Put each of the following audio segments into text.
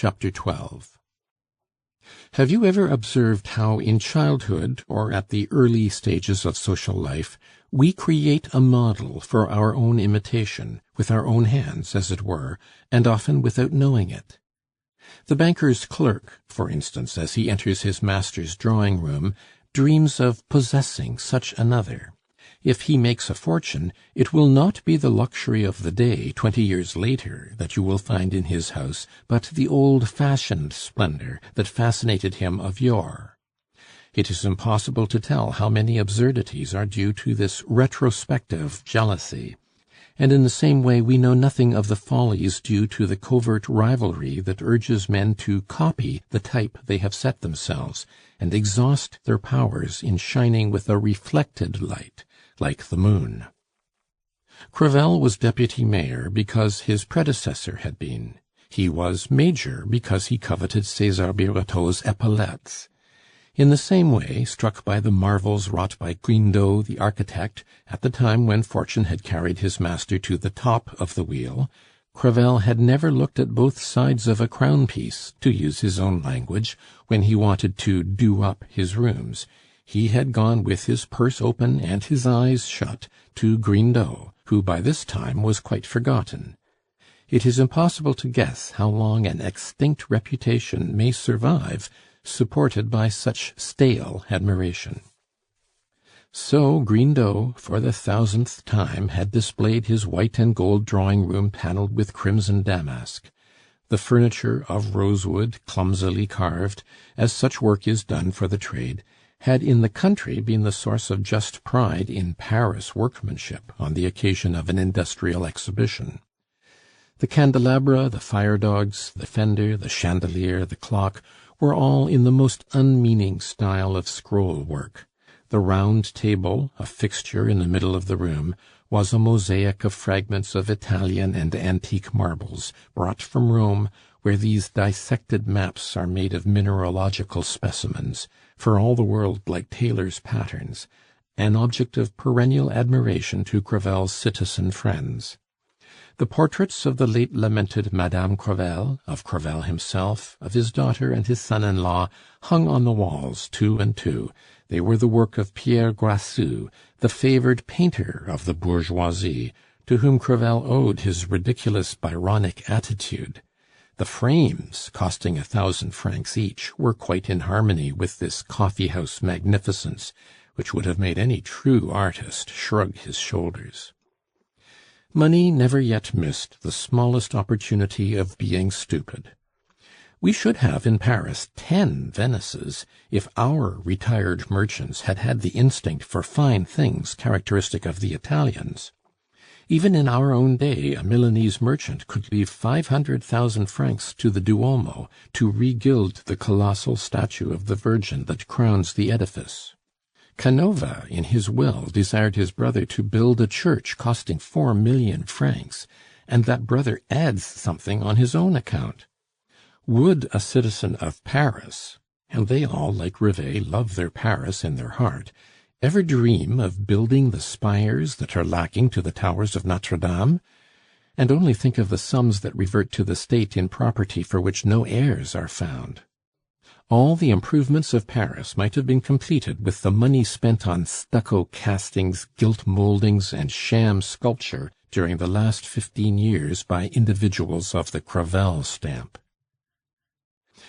Chapter 12. Have you ever observed how in childhood, or at the early stages of social life, we create a model for our own imitation, with our own hands, as it were, and often without knowing it? The banker's clerk, for instance, as he enters his master's drawing-room, dreams of possessing such another. If he makes a fortune, it will not be the luxury of the day 20 years later that you will find in his house, but the old-fashioned splendor that fascinated him of yore. It is impossible to tell how many absurdities are due to this retrospective jealousy. And in the same way we know nothing of the follies due to the covert rivalry that urges men to copy the type they have set themselves, and exhaust their powers in shining with a reflected light, like the moon. Crevel was deputy mayor because his predecessor had been. He was major because he coveted César Birotteau's epaulettes. In the same way, struck by the marvels wrought by Grindot the architect at the time when fortune had carried his master to the top of the wheel, Crevel had never looked at both sides of a crown-piece, to use his own language, when he wanted to do up his rooms. He had gone with his purse open and his eyes shut to Grindot, who by this time was quite forgotten. It is impossible to guess how long an extinct reputation may survive, supported by such stale admiration. So Grindot, for the 1000th time, had displayed his white and gold drawing-room panelled with crimson damask. The furniture, of rosewood, clumsily carved, as such work is done for the trade, had in the country been the source of just pride in Paris workmanship on the occasion of an industrial exhibition. The candelabra, the fire-dogs, the fender, the chandelier, the clock, were all in the most unmeaning style of scroll work. The round table, a fixture in the middle of the room, was a mosaic of fragments of Italian and antique marbles, brought from Rome, where these dissected maps are made of mineralogical specimens, for all the world like tailor's patterns, an object of perennial admiration to Crevel's citizen friends. The portraits of the late lamented Madame Crevel, of Crevel himself, of his daughter and his son-in-law, hung on the walls, two and two. They were the work of Pierre Grassou, the favored painter of the bourgeoisie, to whom Crevel owed his ridiculous Byronic attitude. The frames, costing 1,000 francs each, were quite in harmony with this coffee-house magnificence, which would have made any true artist shrug his shoulders. Money never yet missed the smallest opportunity of being stupid. We should have in Paris 10 Venices if our retired merchants had had the instinct for fine things characteristic of the Italians. Even in our own day a Milanese merchant could leave 500,000 francs to the Duomo to regild the colossal statue of the Virgin that crowns the edifice. Canova, in his will, desired his brother to build a church costing 4 million francs, and that brother adds something on his own account. Would a citizen of Paris, and they all, like Rivet, love their Paris in their heart, ever dream of building the spires that are lacking to the towers of Notre Dame? And only think of the sums that revert to the state in property for which no heirs are found. All the improvements of Paris might have been completed with the money spent on stucco castings, gilt mouldings, and sham sculpture during the last 15 years by individuals of the Crevel stamp.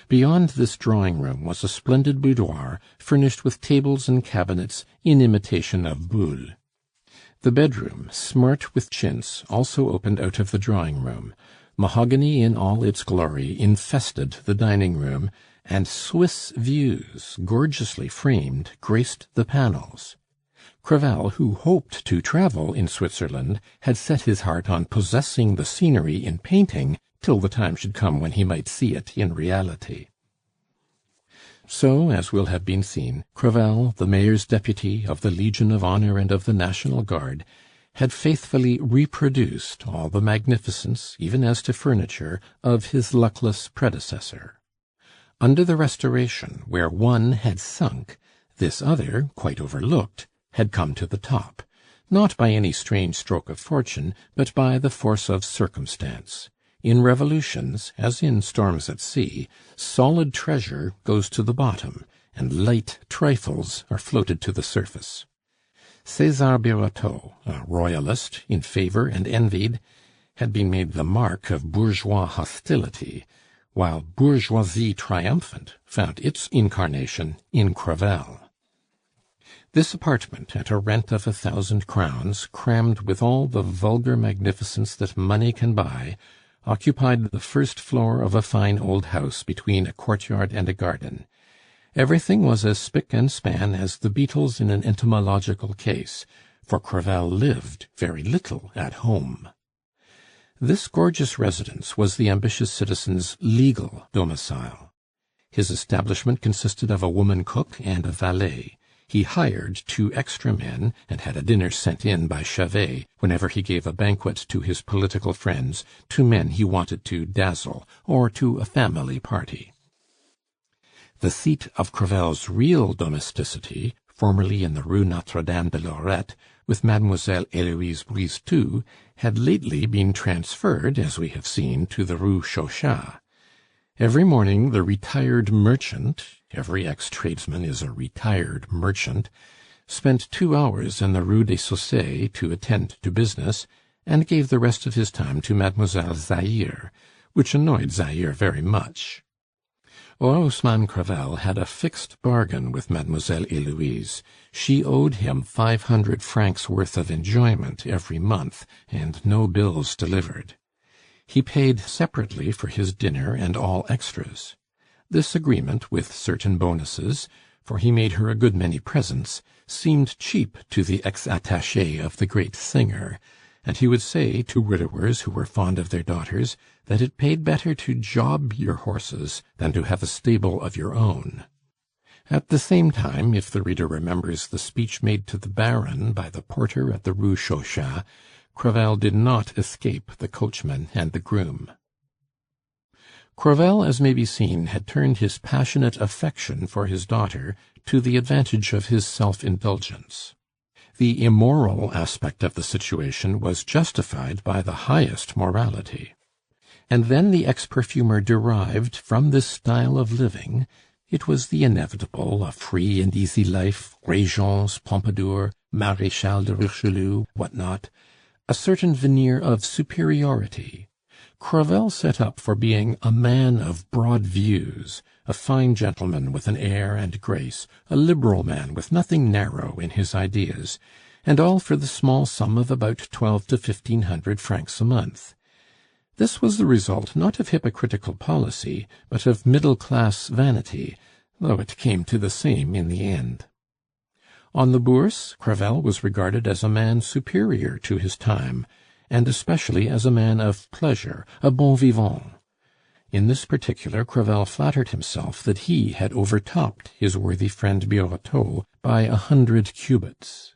Beyond this drawing-room was a splendid boudoir, furnished with tables and cabinets in imitation of Boule. The bedroom, smart with chintz, also opened out of the drawing-room. Mahogany in all its glory infested the dining-room, and Swiss views, gorgeously framed, graced the panels. Crevel, who hoped to travel in Switzerland, had set his heart on possessing the scenery in painting till the time should come when he might see it in reality. So, as will have been seen, Crevel, the mayor's deputy of the Legion of Honor and of the National Guard, had faithfully reproduced all the magnificence, even as to furniture, of his luckless predecessor. Under the Restoration, where one had sunk, this other, quite overlooked, had come to the top, not by any strange stroke of fortune, but by the force of circumstance. In revolutions, as in storms at sea, solid treasure goes to the bottom, and light trifles are floated to the surface. César Birotteau, a royalist, in favor and envied, had been made the mark of bourgeois hostility, while bourgeoisie triumphant found its incarnation in Crevel. This apartment, at a rent of 1,000 crowns, crammed with all the vulgar magnificence that money can buy, occupied the first floor of a fine old house between a courtyard and a garden. Everything was as spick and span as the beetles in an entomological case, for Crevel lived very little at home. This gorgeous residence was the ambitious citizen's legal domicile. His establishment consisted of a woman cook and a valet. He hired 2 extra men, and had a dinner sent in by Chevet whenever he gave a banquet to his political friends, to men he wanted to dazzle, or to a family party. The seat of Crevel's real domesticity, formerly in the Rue Notre-Dame de Lorette, with Mademoiselle Héloïse Brisetout, had lately been transferred, as we have seen, to the Rue Chauchat. Every morning the retired merchant, every ex-tradesman is a retired merchant, spent 2 hours in the Rue des Saussayes to attend to business, and gave the rest of his time to Mademoiselle Zaire, which annoyed Zaire very much. Orosmane Crevel had a fixed bargain with Mademoiselle Héloïse. She owed him 500 francs worth of enjoyment every month, and no bills delivered. He paid separately for his dinner and all extras. This agreement, with certain bonuses, for he made her a good many presents, seemed cheap to the ex-attaché of the great singer, and he would say to widowers who were fond of their daughters that it paid better to job your horses than to have a stable of your own. At the same time, if the reader remembers the speech made to the Baron by the porter at the Rue Chauchat, Crevel did not escape the coachman and the groom. Crevel, as may be seen, had turned his passionate affection for his daughter to the advantage of his self-indulgence. The immoral aspect of the situation was justified by the highest morality. And then the ex-perfumer derived from this style of living, it was the inevitable, a free and easy life, Régence, Pompadour, Maréchal de Richelieu, what not, a certain veneer of superiority. Crevel set up for being a man of broad views, a fine gentleman with an air and grace, a liberal man with nothing narrow in his ideas, and all for the small sum of about 1,200 to 1,500 francs a month. This was the result not of hypocritical policy, but of middle-class vanity, though it came to the same in the end. On the Bourse, Crevel was regarded as a man superior to his time, and especially as a man of pleasure, a bon vivant. In this particular, Crevel flattered himself that he had overtopped his worthy friend Birotteau by 100 cubits.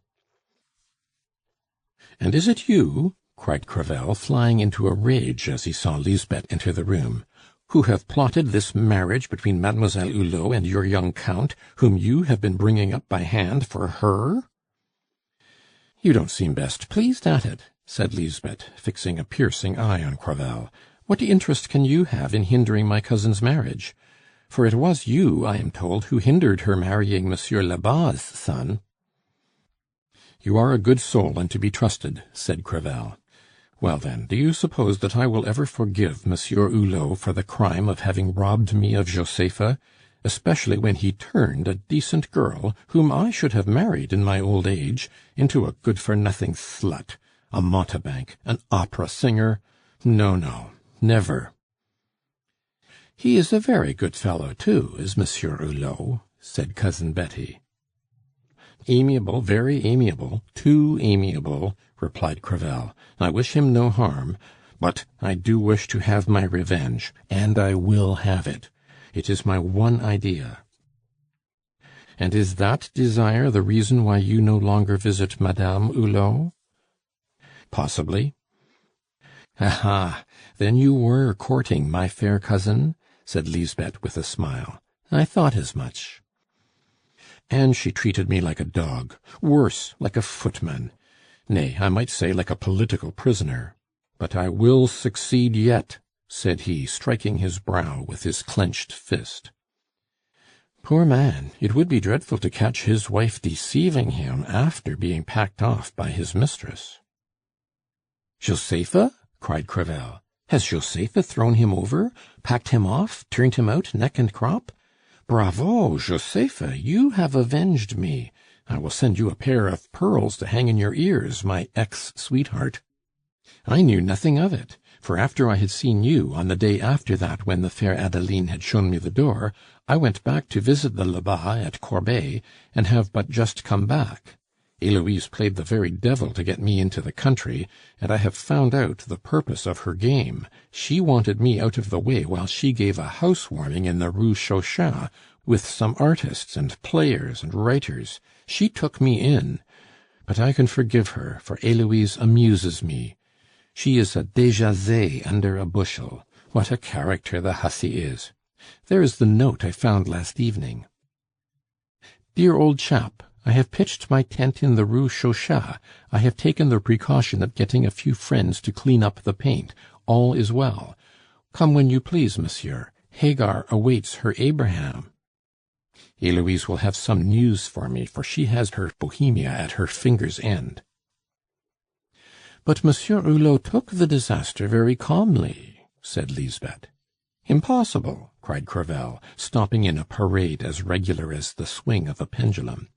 "And is it you," cried Crevel, flying into a rage as he saw Lisbeth enter the room, "who have plotted this marriage between Mademoiselle Hulot and your young Count, whom you have been bringing up by hand for her?" "You don't seem best pleased at it," said Lisbeth, fixing a piercing eye on Crevel. "What interest can you have in hindering my cousin's marriage? For it was you, I am told, who hindered her marrying Monsieur Lebas's son." "You are a good soul and to be trusted," said Crevel. "Well, then, do you suppose that I will ever forgive Monsieur Hulot for the crime of having robbed me of Josepha, especially when he turned a decent girl, whom I should have married in my old age, into a good-for-nothing slut, a mountebank, an opera singer? No, no, never." "He is a very good fellow, too, is Monsieur Hulot," said Cousin Betty. "Amiable, very amiable, too amiable," replied Crevel. "I wish him no harm, but I do wish to have my revenge, and I will have it. It is my one idea." "And is that desire the reason why you no longer visit Madame Hulot?" "Possibly." "Aha! Then you were courting my fair cousin?" said Lisbeth with a smile. "I thought as much." "And she treated me like a dog, worse, like a footman. Nay, I might say like a political prisoner. But I will succeed yet. said he, striking his brow with his clenched fist. Poor man, it would be dreadful to catch his wife deceiving him after being packed off by his mistress. "Josepha?" cried Crevel. "Has Josepha thrown him over, packed him off, turned him out neck and crop? Bravo, Josepha, you have avenged me. I will send you a pair of pearls to hang in your ears, my ex-sweetheart. I knew nothing of it, for after I had seen you, on the day after that when the fair Adeline had shown me the door, I went back to visit the Lebas at Corbeil, and have but just come back. Heloise played the very devil to get me into the country, and I have found out the purpose of her game. She wanted me out of the way while she gave a house-warming in the Rue Chauchat, with some artists and players and writers. She took me in. But I can forgive her, for Heloise amuses me. She is a Dejazet under a bushel. What a character the hussy is! There is the note I found last evening. Dear old chap, I have pitched my tent in the Rue Chauchat. I have taken the precaution of getting a few friends to clean up the paint. All is well. Come when you please, monsieur. Hagar awaits her Abraham. Heloise will have some news for me, for she has her Bohemia at her finger's end. But Monsieur Hulot took the disaster very calmly, said Lisbeth. Impossible, cried Crevel, stopping in a parade as regular as the swing of a pendulum.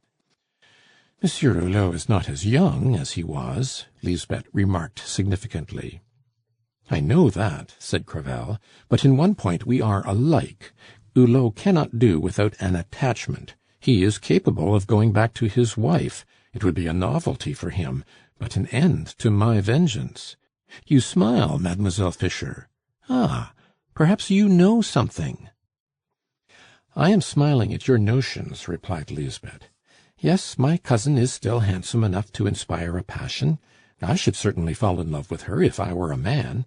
Monsieur Hulot is not as young as he was, Lisbeth remarked significantly. I know that, said Crevel, but in one point we are alike. Hulot cannot do without an attachment. He is capable of going back to his wife. It would be a novelty for him, but an end to my vengeance. You smile, Mademoiselle Fischer. Ah, perhaps you know something. I am smiling at your notions, replied Lisbeth. Yes, my cousin is still handsome enough to inspire a passion. I should certainly fall in love with her if I were a man.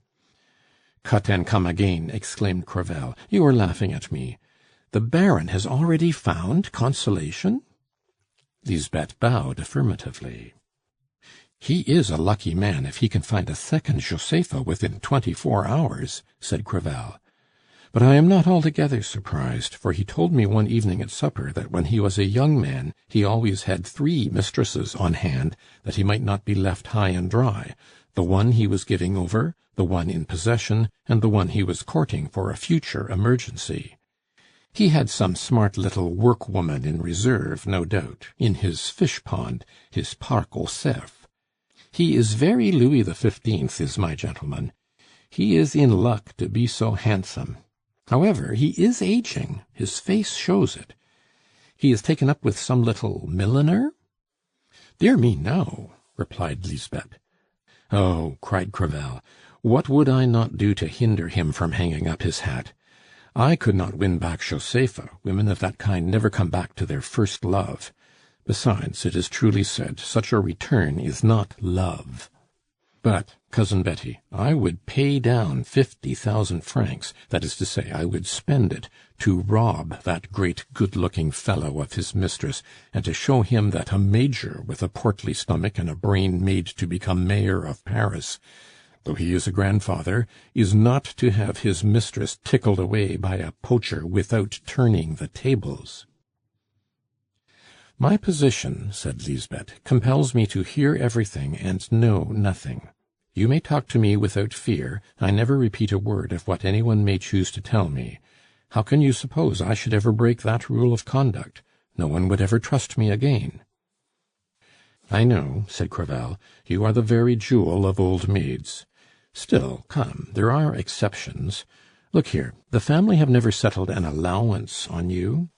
Cut and come again, exclaimed Crevel. You are laughing at me. The Baron has already found consolation? Lisbeth bowed affirmatively. He is a lucky man if he can find a second Josepha within 24 hours, said Crevel. But I am not altogether surprised, for he told me one evening at supper that when he was a young man he always had 3 mistresses on hand, that he might not be left high and dry, the one he was giving over, the one in possession, and the one he was courting for a future emergency. He had some smart little workwoman in reserve, no doubt, in his fish-pond, his parc au cerf. He is very Louis XV, is my gentleman. He is in luck to be so handsome. However, he is aging. His face shows it. He is taken up with some little milliner? Dear me, no, replied Lisbeth. Oh, cried Crevel, what would I not do to hinder him from hanging up his hat? I could not win back Josepha. Women of that kind never come back to their first love. Besides, it is truly said, such a return is not love. But, Cousin Betty, I would pay down 50,000 francs, that is to say, I would spend it, to rob that great good-looking fellow of his mistress, and to show him that a major with a portly stomach and a brain made to become mayor of Paris, though he is a grandfather, is not to have his mistress tickled away by a poacher without turning the tables. My position, said Lisbeth, compels me to hear everything and know nothing. You may talk to me without fear. I never repeat a word of what anyone may choose to tell me. How can you suppose I should ever break that rule of conduct? No one would ever trust me again. I know, said Crevel, you are the very jewel of old maids. Still, come, there are exceptions. Look here, the family have never settled an allowance on you.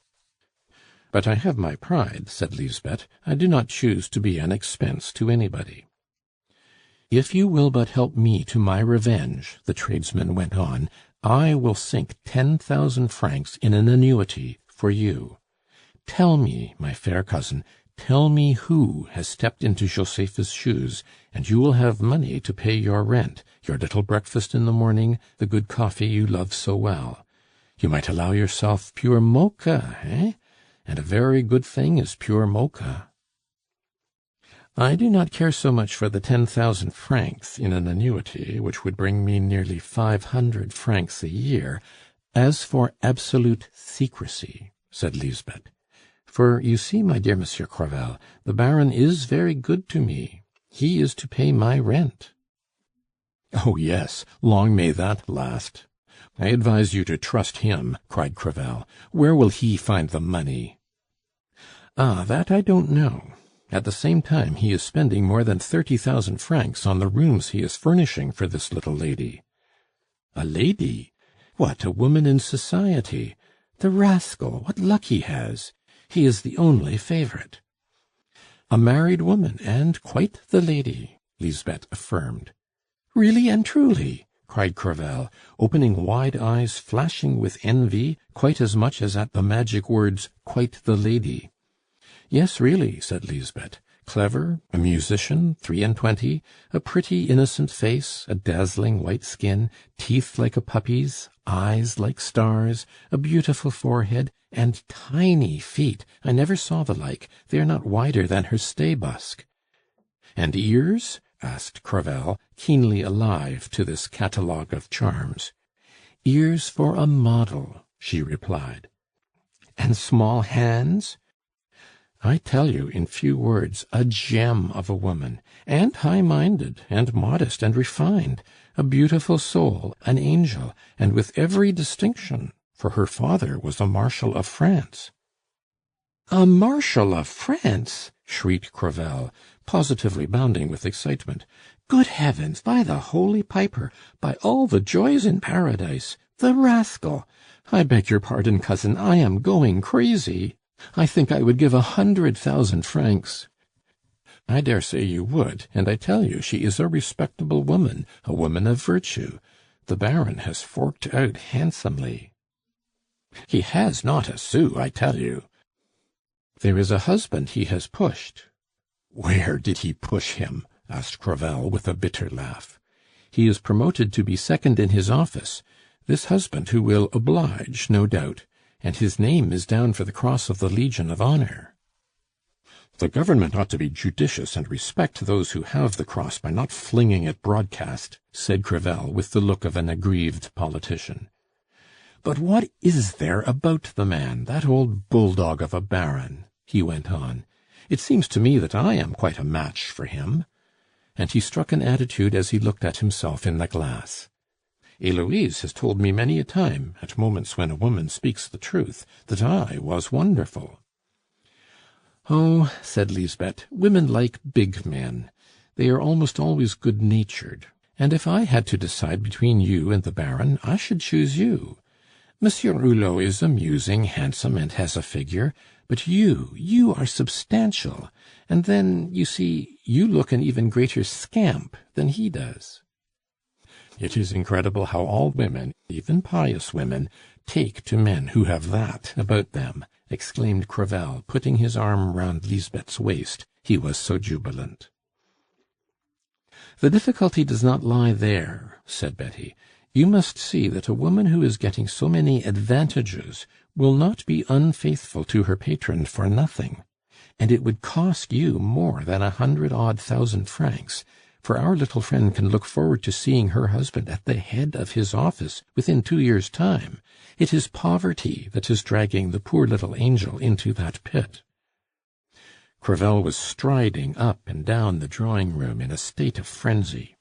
But I have my pride, said Lisbeth. I do not choose to be an expense to anybody. If you will but help me to my revenge, the tradesman went on, I will sink 10,000 francs in an annuity for you. Tell me, my fair cousin, tell me who has stepped into Josepha's shoes, and you will have money to pay your rent, your little breakfast in the morning, the good coffee you love so well. You might allow yourself pure mocha, eh? And a very good thing is pure mocha. I do not care so much for the 10,000 francs in an annuity, which would bring me nearly 500 francs a year, as for absolute secrecy," said Lisbeth. "For you see, my dear Monsieur Crevel, the Baron is very good to me. He is to pay my rent." "Oh, yes, long may that last! I advise you to trust him," cried Crevel. "Where will he find the money?" "Ah, that I don't know. At the same time, he is spending more than 30,000 francs on the rooms he is furnishing for this little lady." "A lady? What, a woman in society? The rascal, what luck he has! He is the only favorite." "A married woman, and quite the lady," Lisbeth affirmed. "Really and truly?" cried Crevel, opening wide eyes flashing with envy quite as much as at the magic words, "quite the lady." "Yes, really," said Lisbeth. "Clever, a musician, 23, a pretty innocent face, a dazzling white skin, teeth like a puppy's, eyes like stars, a beautiful forehead, and tiny feet. I never saw the like. They are not wider than her stay busk." "And ears?" asked Crevel, keenly alive to this catalogue of charms. "Ears for a model," she replied. "And small hands?" "I tell you, in few words, a gem of a woman, and high-minded, and modest, and refined, a beautiful soul, an angel, and with every distinction, for her father was a Marshal of France." "A Marshal of France!" shrieked Crevel, positively bounding with excitement. "Good heavens! By the Holy Piper! By all the joys in paradise! The rascal! I beg your pardon, cousin, I am going crazy. I think I would give 100,000 francs." "I dare say you would, and I tell you she is a respectable woman, a woman of virtue. The Baron has forked out handsomely." "He has not a sou, I tell you." "There is a husband he has pushed." "Where did he push him?" asked Crevel with a bitter laugh. "He is promoted to be second in his office. This husband who will oblige, no doubt. And his name is down for the Cross of the Legion of Honor." "The government ought to be judicious and respect those who have the cross by not flinging it broadcast," said Crevel with the look of an aggrieved politician. "But what is there about the man, that old bulldog of a Baron?" he went on. "It seems to me that I am quite a match for him." And he struck an attitude as he looked at himself in the glass. "Heloise has told me many a time, at moments when a woman speaks the truth, that I was wonderful." "Oh," said Lisbeth, "women like big men. They are almost always good-natured. And if I had to decide between you and the Baron, I should choose you. Monsieur Hulot is amusing, handsome, and has a figure, but you are substantial, and then, you see, you look an even greater scamp than he does." "It is incredible how all women, even pious women, take to men who have that about them," exclaimed Crevel, putting his arm round Lisbeth's waist, he was so jubilant. "The difficulty does not lie there," said Betty. "You must see that a woman who is getting so many advantages will not be unfaithful to her patron for nothing. And it would cost you more than 100,000 francs, for our little friend can look forward to seeing her husband at the head of his office within 2 years' time. It is poverty that is dragging the poor little angel into that pit." Crevel was striding up and down the drawing-room in a state of frenzy.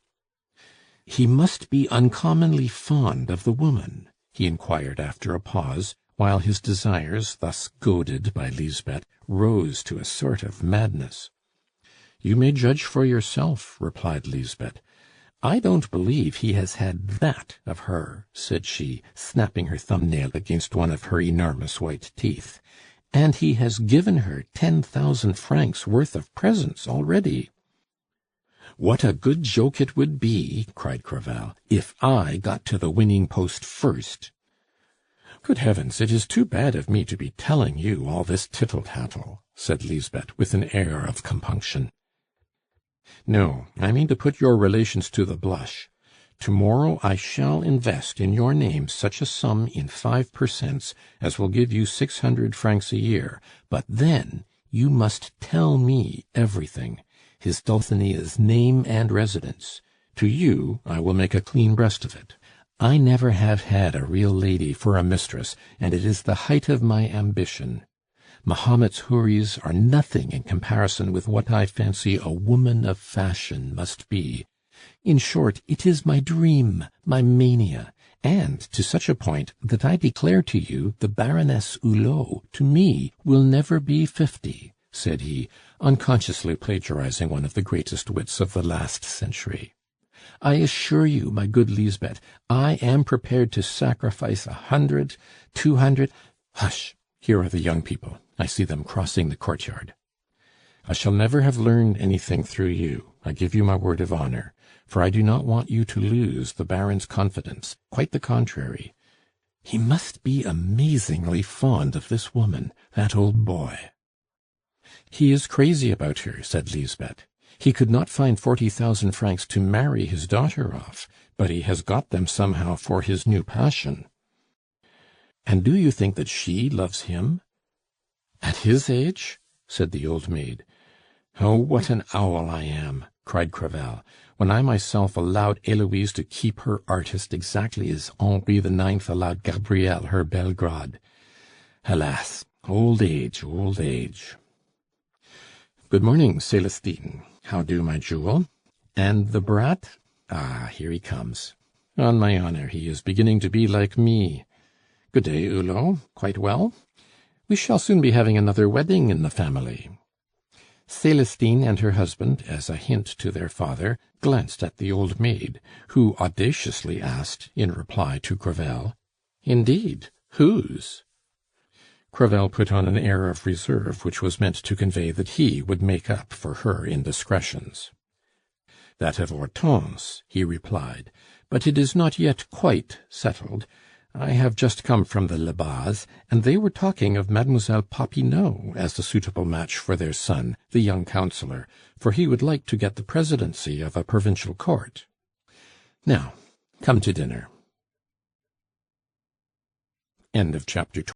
"He must be uncommonly fond of the woman?" he inquired after a pause, while his desires, thus goaded by Lisbeth, rose to a sort of madness. "You may judge for yourself," replied Lisbeth. "I don't believe he has had that of her," said she, snapping her thumb-nail against one of her enormous white teeth. "And he has given her 10,000 francs worth of presents already." "What a good joke it would be," cried Crevel, "if I got to the winning post first!" "Good heavens, it is too bad of me to be telling you all this tittle-tattle," said Lisbeth with an air of compunction. "No, I mean to put your relations to the blush. To-morrow I shall invest in your name such a sum in 5 per cents as will give you 600 francs a year, but then you must tell me everything. his Dulcinea's name and residence. To you I will make a clean breast of it. I never have had a real lady for a mistress, and it is the height of my ambition. Mahomet's houris are nothing in comparison with what I fancy a woman of fashion must be. In short, it is my dream, my mania, and to such a point that I declare to you the Baroness Hulot, to me, will never be 50, said he, unconsciously plagiarizing one of the greatest wits of the last century. I assure you, my good Lisbeth, I am prepared to sacrifice 100, 200. Hush! Here are the young people. I see them crossing the courtyard. I shall never have learned anything through you, I give you my word of honor, for I do not want you to lose the Baron's confidence. Quite the contrary. He must be amazingly fond of this woman, that old boy. He is crazy about her, said Lisbeth. He could not find 40,000 francs to marry his daughter off, but he has got them somehow for his new passion. And do you think that she loves him? At his age? Said the old maid. Oh, what an owl I am, cried Crevel, when I myself allowed Heloise to keep her artist exactly as Henri IX allowed Gabrielle her Belgrade. Alas, old age, old age. Good morning, Celestine. How do, my jewel? And the brat? Ah, here he comes. On my honor, he is beginning to be like me. Good day, Hulot. Quite well? We shall soon be having another wedding in the family. Celestine and her husband, as a hint to their father, glanced at the old maid, who audaciously asked, in reply to Crevel, "Indeed, whose?" Crevel put on an air of reserve which was meant to convey that he would make up for her indiscretions. "That of Hortense," he replied, "but it is not yet quite settled. I have just come from the Lebas, and they were talking of Mademoiselle Popinot as a suitable match for their son, the young councillor, for he would like to get the presidency of a provincial court. Now, come to dinner." End of chapter